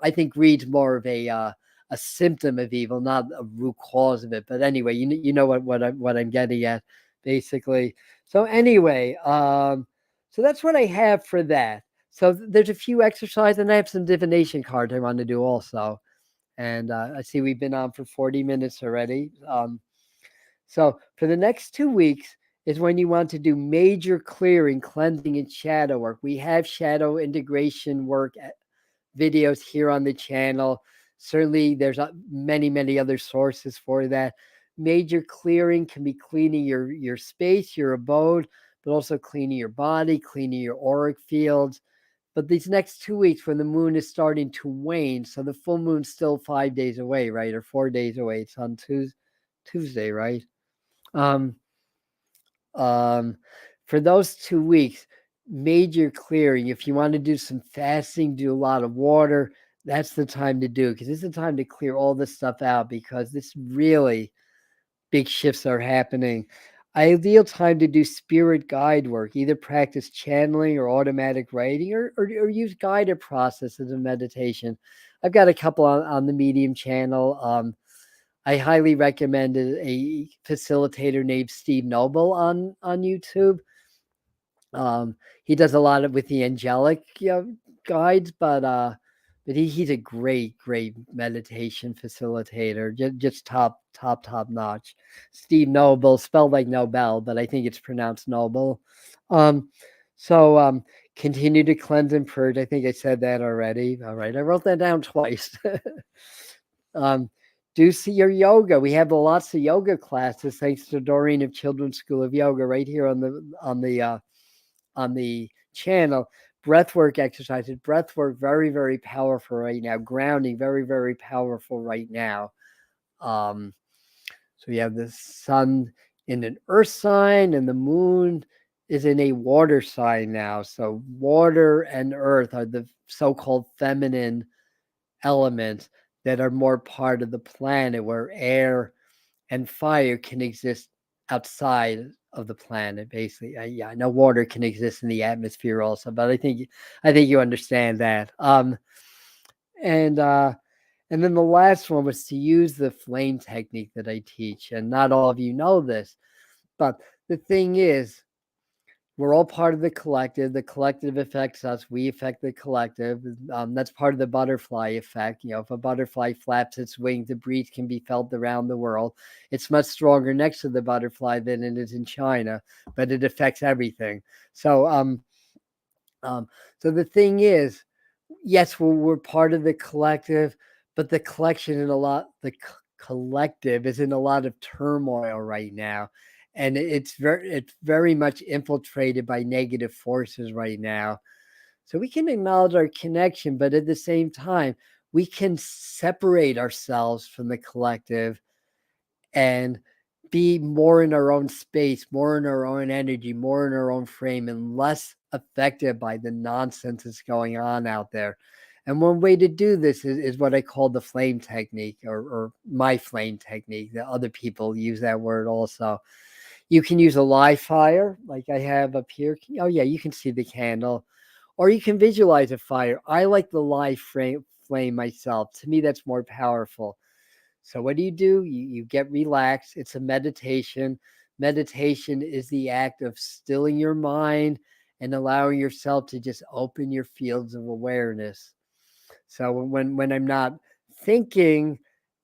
I think greed's more of a symptom of evil, not a root cause of it. But anyway, you know what I'm getting at, basically. So anyway, so that's what I have for that. So there's a few exercises, and I have some divination cards I want to do also. And I see we've been on for 40 minutes already. So for the next 2 weeks is when you want to do major clearing, cleansing, and shadow work. We have shadow integration work videos here on the channel. Certainly, there's many other sources for that. Major clearing can be cleaning your space, your abode, but also cleaning your body, cleaning your auric fields. But these next 2 weeks, when the moon is starting to wane, so the full moon's still 5 days away, right? Or 4 days away. It's on Tuesday, right? Um, um, for those 2 weeks, major clearing. If you want to do some fasting, do a lot of water, that's the time to do, because it's the time to clear all this stuff out, because this really big shifts are happening. Ideal time to do spirit guide work, either practice channeling or automatic writing, or use guided processes of meditation. I've got a couple on the Medium channel. I highly recommend a facilitator named Steve Noble on YouTube. He does a lot with the angelic guides, but he's a great meditation facilitator, just top notch. Steve Noble, spelled like Nobel, but I think it's pronounced Noble. So continue to cleanse and purge. I think I said that already. All right, I wrote that down twice. Do see your yoga. We have lots of yoga classes thanks to Doreen of Children's School of Yoga right here on the channel. Breathwork exercises. Breathwork, very powerful right now. Grounding, very powerful right now. So we have the sun in an earth sign, and the moon is in a water sign now. So water and earth are the so-called feminine elements that are more part of the planet, where air and fire can exist outside of the planet. Basically, I know water can exist in the atmosphere also, but I think you understand that. And then the last one was to use the flame technique that I teach, and not all of you know this, but the thing is, we're all part of the collective. The collective affects us. We affect the collective. That's part of the butterfly effect. If a butterfly flaps its wings, the breeze can be felt around the world. It's much stronger next to the butterfly than it is in China, but it affects everything. So the thing is, yes, we're part of the collective, but the collective is in a lot of turmoil right now. And it's very much infiltrated by negative forces right now. So we can acknowledge our connection, but at the same time, we can separate ourselves from the collective and be more in our own space, more in our own energy, more in our own frame, and less affected by the nonsense that's going on out there. And one way to do this is what I call the flame technique, or my flame technique. The other people use that word also. You can use a live fire, like I have up here. Oh yeah, you can see the candle. Or you can visualize a fire. I like the live flame myself. To me, that's more powerful. So what do? You get relaxed. It's a meditation. Meditation is the act of stilling your mind and allowing yourself to just open your fields of awareness. So when I'm not thinking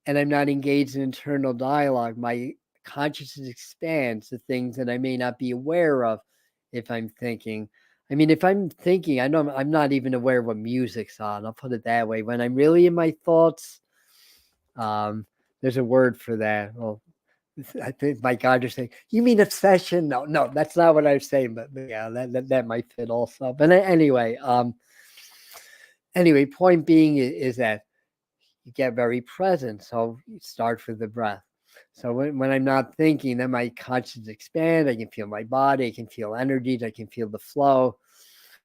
and I'm not engaged in internal dialogue, my consciousness expands to things that I may not be aware of if I'm thinking. I mean, if I'm thinking, I know I'm not even aware what music's on. I'll put it that way. When I'm really in my thoughts, there's a word for that. Well, I think my God, you're saying, you mean obsession? No, that's not what I'm saying. But yeah, that might fit also. But anyway, point being is that you get very present. So you start with the breath. So when I'm not thinking, then my consciousness expand. I can feel my body. I can feel energies. I can feel the flow.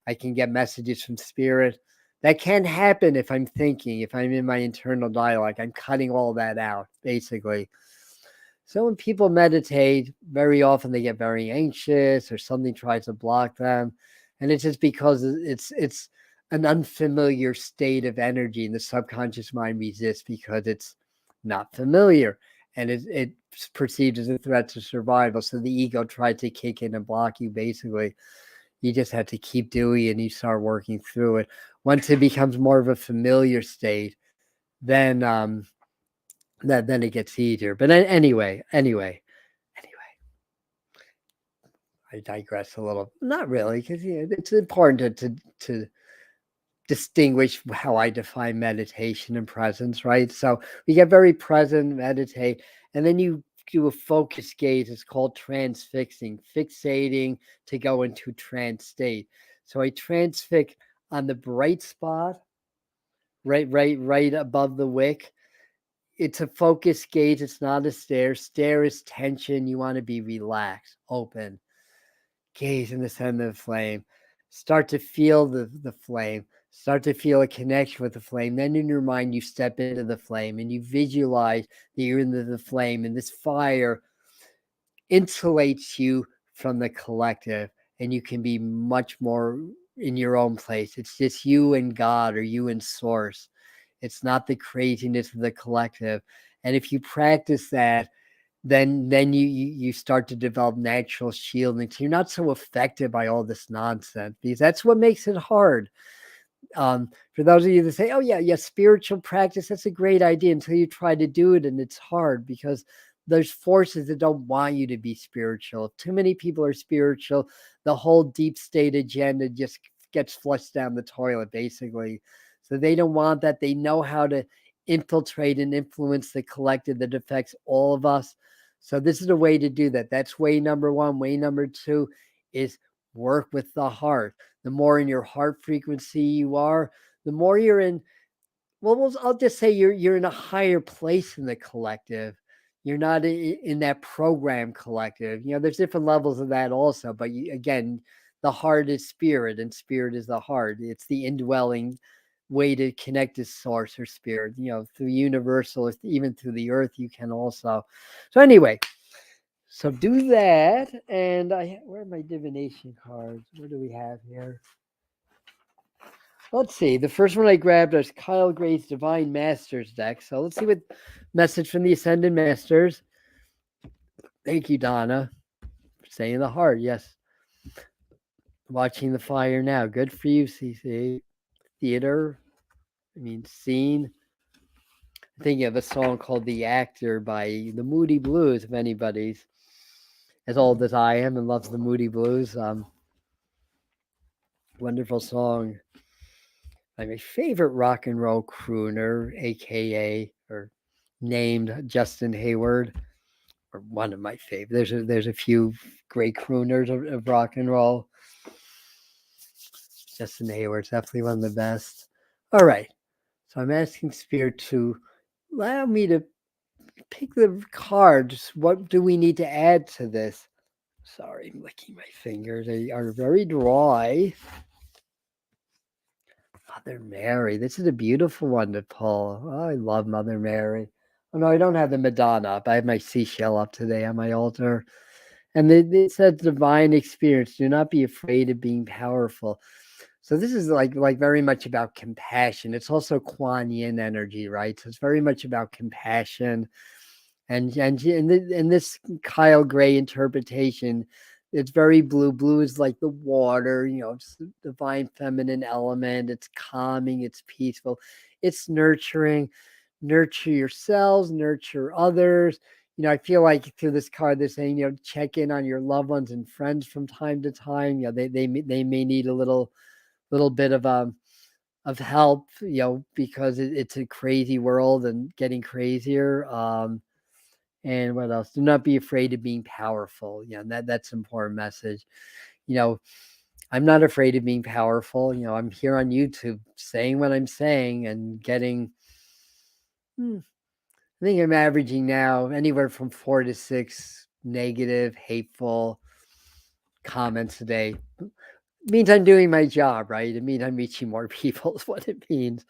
I can get messages from spirit. That can't happen if I'm thinking, if I'm in my internal dialogue. I'm cutting all that out, basically. So when people meditate, very often they get very anxious or something tries to block them. And it's just because it's an unfamiliar state of energy, and the subconscious mind resists because it's not familiar, and it's perceived as a threat to survival. So the ego tried to kick in and block you, basically. You just have to keep doing it, and you start working through it. Once it becomes more of a familiar state, then then it gets easier. But anyway, I digress a little. Not really, because it's important to distinguish how I define meditation and presence, right? So we get very present, meditate, and then you do a focus gaze. It's called transfixing, fixating to go into trance state. So I transfix on the bright spot, right above the wick. It's a focus gaze. It's not a stare. Stare is tension. You want to be relaxed, open. Gaze in the center of the flame. Start to feel the flame. Start to feel a connection with the flame. Then in your mind, you step into the flame and you visualize that you're in the flame, and this fire insulates you from the collective, and you can be much more in your own place. It's just you and God, or you and source. It's not the craziness of the collective. And if you practice that, then you start to develop natural shielding. So you're not so affected by all this nonsense, because that's what makes it hard. For those of you that say, oh yeah, spiritual practice, that's a great idea, until you try to do it, and it's hard because there's forces that don't want you to be spiritual. If too many people are spiritual, the whole deep state agenda just gets flushed down the toilet, basically. So they don't want that. They know how to infiltrate and influence the collective that affects all of us. So this is a way to do that. That's way number one. Way number two is work with the heart. The more in your heart frequency you are, the more you're in. Well, I'll just say you're in a higher place in the collective. You're not in that program collective. There's different levels of that also. But again, the heart is spirit, and spirit is the heart. It's the indwelling way to connect to source or spirit. Through universal, even through the earth, you can also. So anyway. So do that, and where are my divination cards? What do we have here? Let's see. The first one I grabbed is Kyle Gray's Divine Masters deck. So let's see what message from the Ascended Masters. Thank you, Donna, for saying the heart. Yes. Watching the fire now. Good for you, CC. Theater. Scene. I'm thinking of a song called The Actor by the Moody Blues, if anybody's as old as I am and loves the Moody Blues. Wonderful song. My favorite rock and roll crooner, aka or named Justin Hayward, or one of my favorites. There's a few great crooners of rock and roll. Justin Hayward's definitely one of the best. All right, so I'm asking Spirit to allow me to pick the cards. What do we need to add to this? Sorry, I'm licking my fingers. They are very dry. Mother Mary. This is a beautiful one to pull. Oh, I love Mother Mary. Oh, no, I don't have the Madonna up. I have my seashell up today on my altar. And it says divine experience. Do not be afraid of being powerful. So this is like very much about compassion. It's also Kuan Yin energy, right? So it's very much about compassion. And in this Kyle Gray interpretation, it's very blue. Blue is like the water, it's the divine feminine element. It's calming, it's peaceful, it's nurturing. Nurture yourselves, nurture others. I feel like through this card, they're saying, check in on your loved ones and friends from time to time. They may need a little bit of help, because it's a crazy world and getting crazier. And what else? Do not be afraid of being powerful. That's an important message. I'm not afraid of being powerful. I'm here on YouTube saying what I'm saying and getting, I think I'm averaging now anywhere from 4 to 6 negative, hateful comments a day. It means I'm doing my job, right? It means I'm reaching more people is what it means.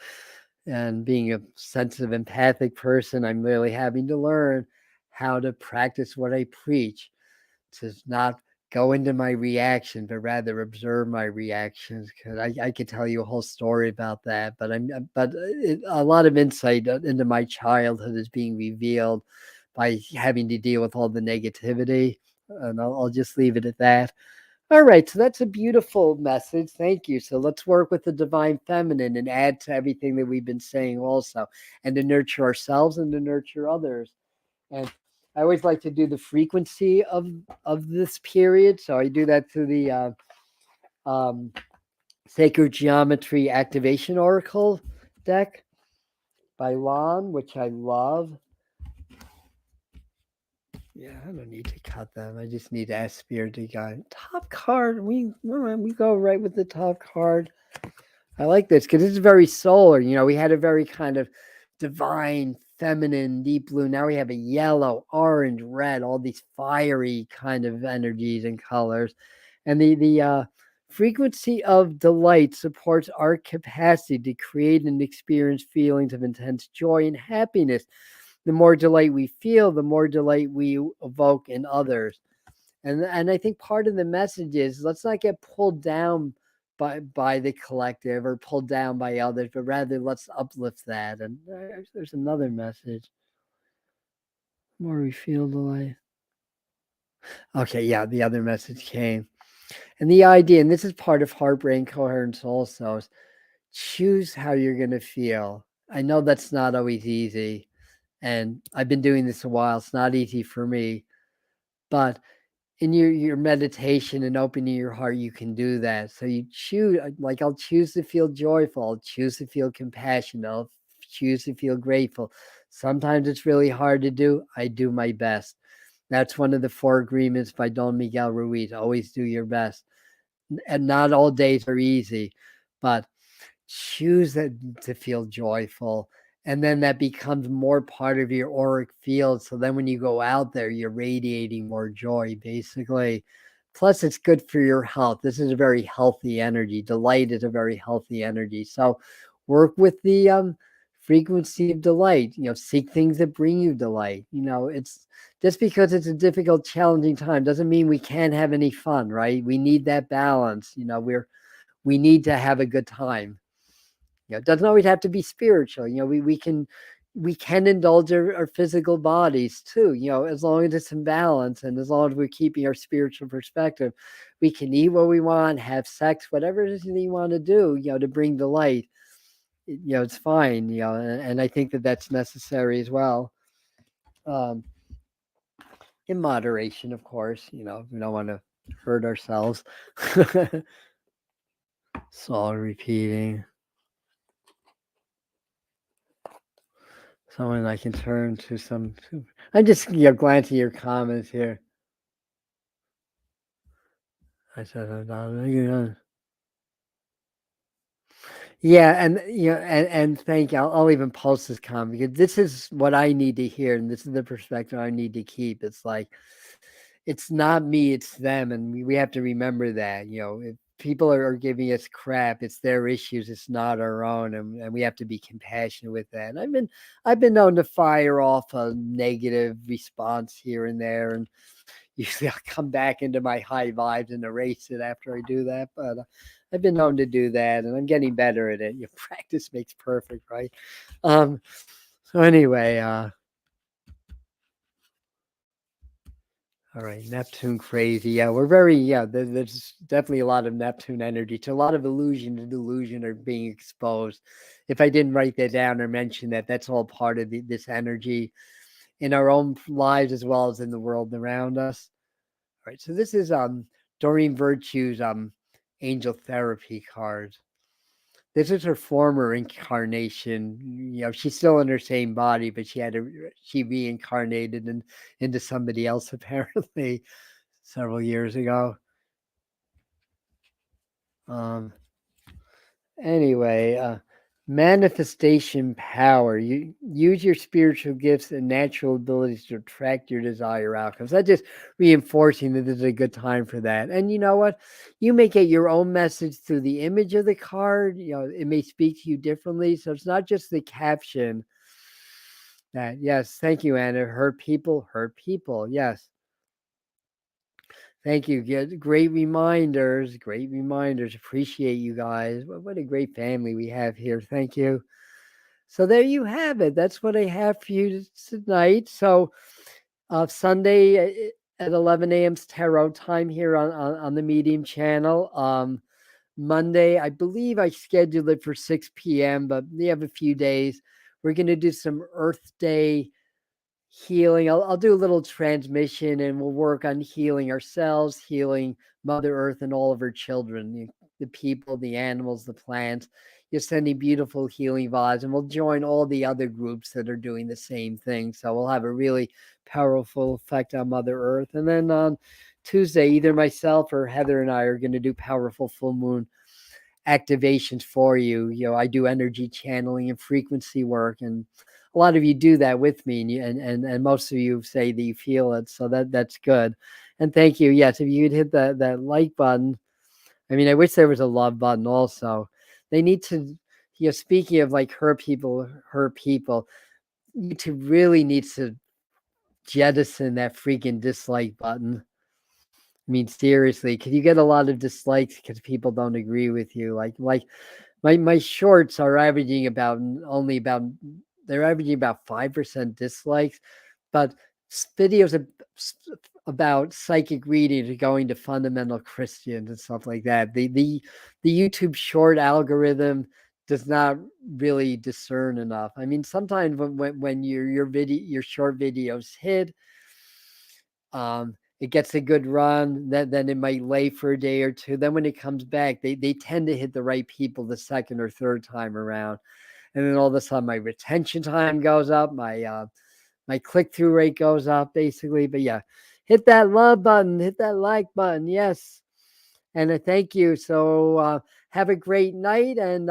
And being a sensitive, empathic person, I'm really having to learn how to practice what I preach, to not go into my reaction, but rather observe my reactions. Because I could tell you a whole story about that, but a lot of insight into my childhood is being revealed by having to deal with all the negativity, and I'll just leave it at that. All right, so that's a beautiful message. Thank you. So let's work with the divine feminine and add to everything that we've been saying also, and to nurture ourselves and to nurture others. And I always like to do the frequency of this period. So I do that through the Sacred Geometry Activation Oracle deck by Lon, which I love. Yeah, I don't need to cut them. I just need to ask Spirit to guide. Top card. We go right with the top card. I like this because it's very solar. We had a very kind of divine, feminine, deep blue. Now we have a yellow, orange, red, all these fiery kind of energies and colors. And the frequency of delight supports our capacity to create and experience feelings of intense joy and happiness. The more delight we feel, the more delight we evoke in others. And I think part of the message is, let's not get pulled down by the collective or pulled down by others, but rather let's uplift that. And there's another message. The more we feel delight. Okay, yeah, the other message came. And the idea, and this is part of Heart Brain Coherence also, is choose how you're going to feel. I know that's not always easy. And I've been doing this a while. It's not easy for me. But in your meditation and opening your heart, you can do that. So you choose, like, I'll choose to feel joyful. I'll choose to feel compassionate. I'll choose to feel grateful. Sometimes it's really hard to do. I do my best. That's one of the 4 agreements by Don Miguel Ruiz. Always do your best. And not all days are easy, but choose to feel joyful. And then that becomes more part of your auric field. So then when you go out there, you're radiating more joy, basically. Plus, it's good for your health. This is a very healthy energy. Delight is a very healthy energy. So work with the frequency of delight. Seek things that bring you delight. It's just because it's a difficult, challenging time doesn't mean we can't have any fun, right? We need that balance. We need to have a good time. It doesn't always have to be spiritual. We can indulge our physical bodies too. As long as it's in balance and as long as we're keeping our spiritual perspective, we can eat what we want, have sex, whatever it is that you want to do. To bring delight. It's fine. And I think that that's necessary as well. In moderation, of course. We don't want to hurt ourselves. So all repeating. Someone I can turn to some. I'm just glancing your comments here. I said, yeah, and and thank you. I'll even post this comment because this is what I need to hear, and this is the perspective I need to keep. It's like, it's not me, it's them, and we have to remember that. If people are giving us crap, it's their issues, it's not our own, and we have to be compassionate with that. And I've been known to fire off a negative response here and there, and usually I'll come back into my high vibes and erase it after I do that. But I've been known to do that, and I'm getting better at it. Practice makes perfect, right? So anyway, all right, Neptune crazy. Yeah, we're very, there's definitely a lot of Neptune energy. To a lot of illusion and delusion are being exposed. If I didn't write that down or mention that, that's all part of this energy. in our own lives as well as in the world around us. All right, so this is Doreen Virtue's angel therapy card. This is her former incarnation. You know, she's still in her same body, but she reincarnated into somebody else apparently several years ago. Anyway, manifestation power. You use your spiritual gifts and natural abilities to attract your desired outcomes. That's just reinforcing that this is a good time for that. And you know what? You may get your own message through the image of the card. You know, it may speak to you differently. So it's not just the caption that, yes, thank you, Anna. Hurt people, hurt people. Yes. Thank you. Great reminders. Great reminders. Appreciate you guys. What a great family we have here. Thank you. So there you have it. That's what I have for you tonight. So Sunday at 11 a.m.'s tarot time here on the Medium channel. Monday, I believe I scheduled it for 6 p.m., but we have a few days. We're going to do some Earth Day healing. I'll do a little transmission and we'll work on healing ourselves, healing Mother Earth and all of her children, the people, the animals, the plants. You're sending beautiful healing vibes, and we'll join all the other groups that are doing the same thing. So we'll have a really powerful effect on Mother Earth. And then on Tuesday, either myself or Heather and I are going to do powerful full moon activations for you. You know, I do energy channeling and frequency work, and a lot of you do that with me, and most of you say that you feel it, so that's good. And thank you. Yes, if you could hit that like button. I mean, I wish there was a love button also. They need to, you know, speaking of like her people, YouTube really needs to jettison that freaking dislike button. I mean, seriously, because you get a lot of dislikes because people don't agree with you. Like my shorts are averaging they're averaging about 5% dislikes, but videos about psychic readings are going to fundamental Christians and stuff like that. The YouTube short algorithm does not really discern enough. I mean, sometimes when your short videos hit, it gets a good run, then it might lay for a day or two. Then when it comes back, they tend to hit the right people the second or third time around. And then all of a sudden my retention time goes up, my click-through rate goes up basically. But yeah, hit that love button, hit that like button. Yes. And thank you. So have a great night, and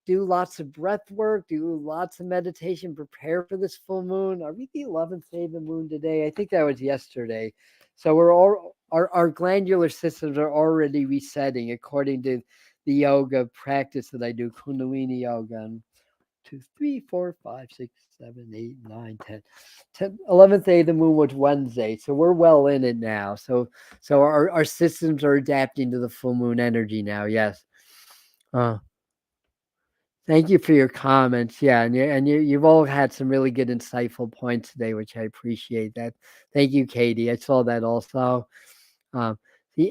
do lots of breath work, do lots of meditation, prepare for this full moon. Are we the 11th day of the moon today? I think that was yesterday. So we're all our glandular systems are already resetting according to the yoga practice that I do, Kundalini yoga. And 2, 3, 4, 5, 6, 7, 8, 9, 10. 11th day of the moon was Wednesday. So we're well in it now. So our systems are adapting to the full moon energy now. Yes. Thank you for your comments. Yeah, and you've all had some really good, insightful points today, which I appreciate. That. Thank you, Katie. I saw that also. The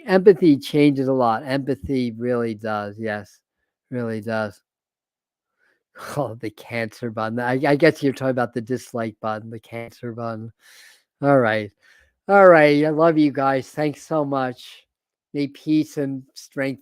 empathy changes a lot. Empathy really does. Yes, really does. Oh, the cancer button. I guess you're talking about the dislike button, the cancer button. All right. All right. I love you guys. Thanks so much. May peace and strength